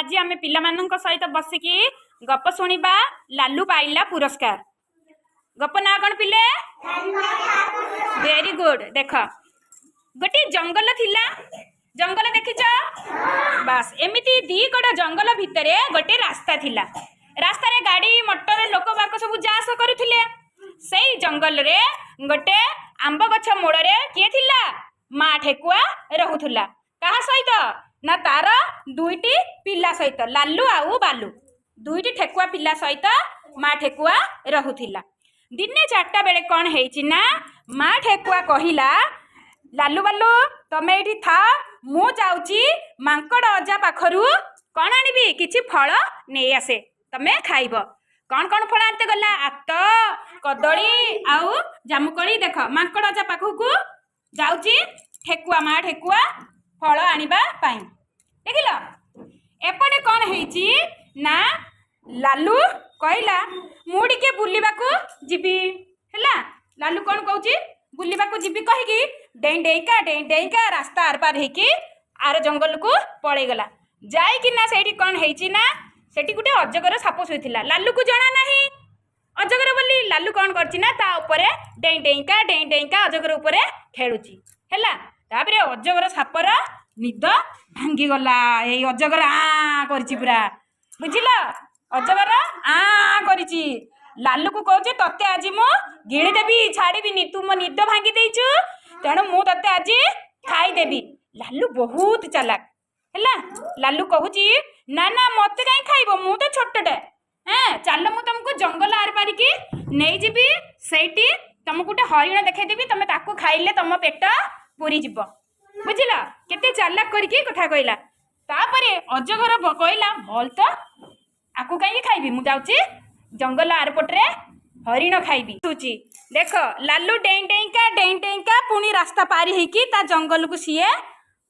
आज आम पिला सहित बसिकी गप शुणा लालू पाइला पुरस्कार। गप ना कौन पिले? Very good. देख गोटे जंगल थिला, जंगल देखिच? बास एमिति दी कड़ जंगल भितर गोटे रास्ता थिला। रास्ता रे गाड़ी मोटर लोक बाक सब जास करुथिले। सेई जंगल रे गोटे आंब गछ मोड़ रे किए थिला? माँ ठेकुआ रहुथुला। कहा सहित ना तार दुईटी पिला सहित, लालू आउ बालू दुईटी ठेकुआ पिला सहित माँ ठेकुआ रहुथिला। दिने 4टा बेले कौन हेइछि ना माँ ठेकुआ कहिला, लालू बालू तमे एठी था, मु जाउची मांकड़ अजा पाखरु कौन आनिबी किछि फल नै आसे, तमे खाइब। कौन कौन फल आनते गला? आत, कदली आउ जामुकड़ी। देख मांकड़ अजा पाखकु जाउची ठेकुआ, माँ ठेकुआ फल आनिबा पाई। देखिल एपटे कौन हेइछि ना लालू कहला मु टिके बुलिबाकू जिबी हैला। लालू कौन कहूची बुलिबाकू जिबी कहिकी डेई डेईका रास्ता आर पार हेकी आर जंगल को पळेई गला। जाई कि ना सेठी कौन हेइछि ना सेठी गुटे अजगर साप सोइथिला। लालू को जणा नाही अजगर बोली। लालू कौन करछि ना ता ऊपरे डेई डेईका अजगर ऊपरे खेलुची हैला। तापरे अजगर सापर निद भांगी गला। ए अजगर आ करछि पूरा, बुझिल? अजगर आ करछि। लालू को कहूचे तते आज मु गिणी देबी, छाड़ीबिनी, तू मो निद भांगी देइछु, तेणु मु तते आज खाई देबी। लालू बहुत चालाक हैला। लालू कहूची ना ना मते काई खाइबो, मु तो छोटटे, हां चल मु तुमको जंगल आर पारिकी नै जिबी, सेठी तुमको गोटे हरिण देखाई देबी, तमे ताको खाइले तुम पेट पूरी जिवो। बुझिल केते चालाक करिकी कथा कहला। तापरे अजगर कहला भल तो आकु कहीं खाइबी, मु जाउची जंगल आरपटे हरिण खाइबी। देख लालू डेई डेईका पुणी रास्ता पारी हेकी ता जंगल को सीए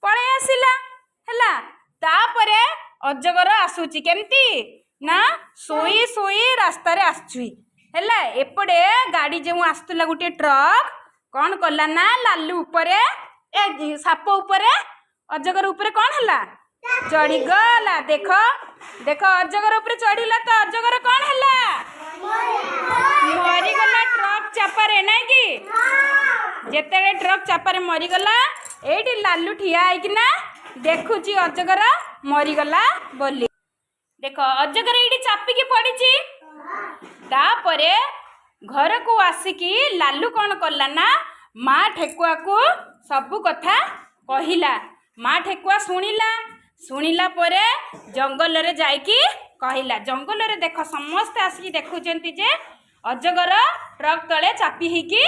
पळे आसिला हैला। तापरे अजगर आसुची केमती ना सोई सोई रास्ता रे आसुई हैला। एपटे गाड़ी जो आसुला गोटे ट्रक कौन कला ना लालू उपरे ए साप उपरे अजगर उपरे कौन हैला चढ़ी गला। देख देख अजगर ऊपर चढ़ीला तो अजगर कौन हैला मरी गला ट्रक चापारे नहीं कि जेते ट्रक चापारे मरी गला। एठी लालू ठिया आइकिना देखुची अजगर मरी गला बोली। देख अजगर एठी चापिकी पड़ीची। तापरे घर को आसिकी लालू कौन कला ना माँ ठेकुआ को सबु कथा कहिला। माँ ठेकुआ शुणिला परे जंगल रे जाइकी कहिला। जंगल रे देख समस्ते आसिकी देखुचंती जे अजगर ट्रक तले चापी हिकी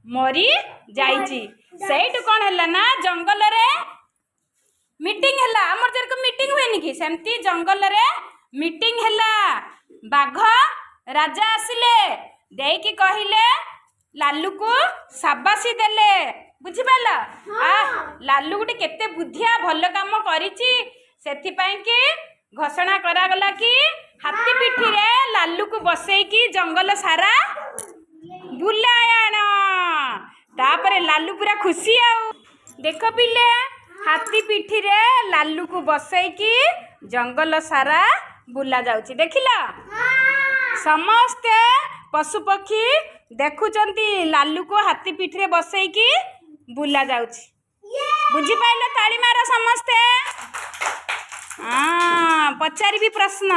मरी जाइची। सेठ कौन हैला ना जंगल रे मीटिंग हैला। हमर जरक मीटिंग हुएनी कि सेमती जंगल रे मीटिंग हैला। बाघ राजा आसिले देकी कहिले लालू को शाबाशी देले। बुझिपाल? लालू गोटे केते बुद्धिया भल काम करिची, सेथिपाई कि घोषणा करागला कि हाथी पिठी रे लालू को बसैकी जंगल सारा बुलायान। तापरे लालू पूरा खुशी आउ। देख पिले हाथी पिठी रे लालू को बसैकी जंगल सारा बुला जाउची। देखिला समस्ते पशु पक्षी देखुचंती लालू को हाथी पिठी रे बसैकी बुला जाउची। बुझी पाइल? ताली मार समस्ते। हाँ पचारि भी प्रश्न।